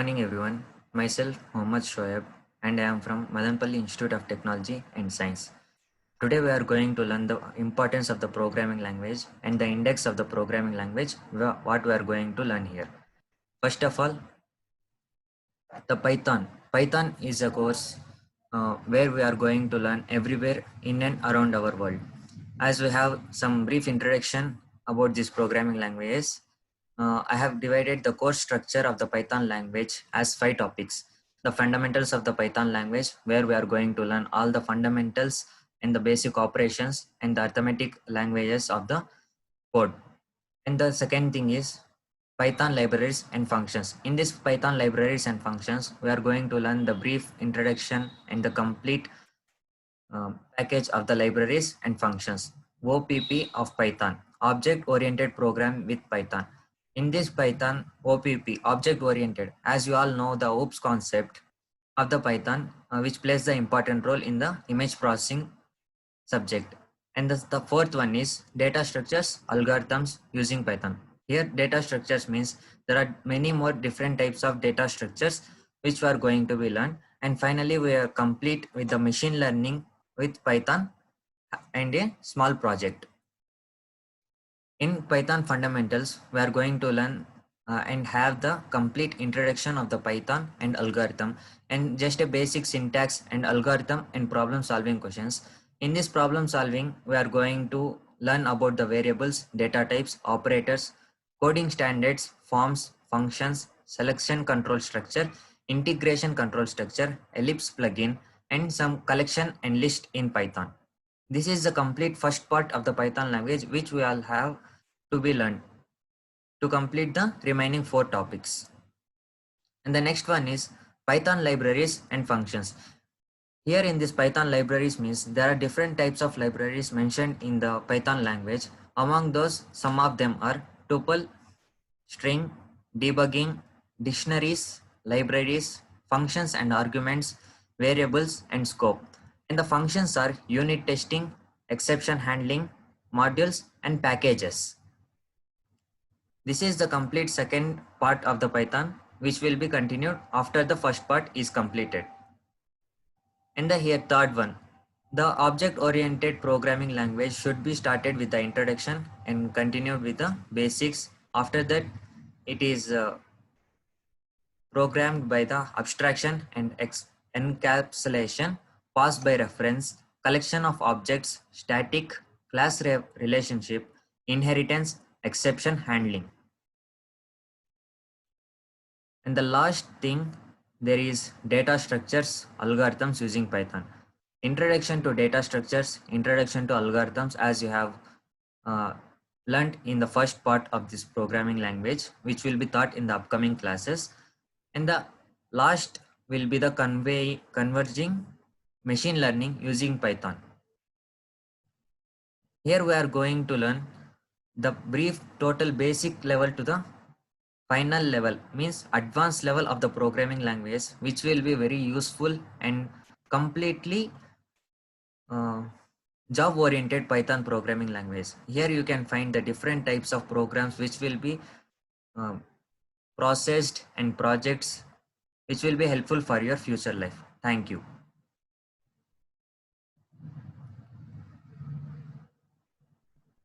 Morning everyone. Myself Mohammad Shoaib and I am from Madanpalli Institute of Technology and Science. Today we are going to learn the importance of the programming language and the index of the programming language, what we are going to learn here. First of all, the Python. Python is a course where we are going to learn everywhere in and around our world. As we have some brief introduction about these programming languages, I have divided the course structure of the Python language as 5 topics. The fundamentals of the Python language, where we are going to learn all the fundamentals and the basic operations and the arithmetic languages of the code. And the second thing is Python libraries and functions. In this Python libraries and functions, we are going to learn the brief introduction and the complete package of the libraries and functions. OPP of Python, Object Oriented Program with Python. In this Python OPP, Object Oriented, as you all know the OOPS concept of the Python, which plays the important role in the image processing subject. And the fourth one is data structures, algorithms using Python. Here data structures means there are many more different types of data structures which we are going to be learned. And finally, we are complete with the machine learning with Python and a small project. In Python fundamentals, we are going to learn and have the complete introduction of the Python and algorithm and just a basic syntax and algorithm and problem solving questions. In this problem solving, we are going to learn about the variables, data types, operators, coding standards, forms, functions, selection control structure, integration control structure, ellipse plugin, and some collection and list in Python. This is the complete first part of the Python language which we all have to be learned to complete the remaining 4 topics. And the next one is Python libraries and functions. Here in this Python libraries means there are different types of libraries mentioned in the Python language. Among those, some of them are tuple, string, debugging, dictionaries, libraries, functions and arguments, variables and scope. And the functions are unit testing, exception handling, modules and packages. This is the complete second part of the Python which will be continued after the first part is completed. And the here third one, the object oriented programming language should be started with the introduction and continued with the basics. After that it is programmed by the abstraction and encapsulation, pass by reference, collection of objects, static, class relationship, inheritance, exception handling. And the last thing, there is data structures, algorithms using Python. Introduction to data structures, introduction to algorithms, as you have learned in the first part of this programming language, which will be taught in the upcoming classes. And the last will be the converging machine learning using Python. Here we are going to learn the brief total basic level to the final level, means advanced level of the programming language, which will be very useful and completely job oriented Python programming language. Here you can find the different types of programs which will be processed and projects which will be helpful for your future life. Thank you.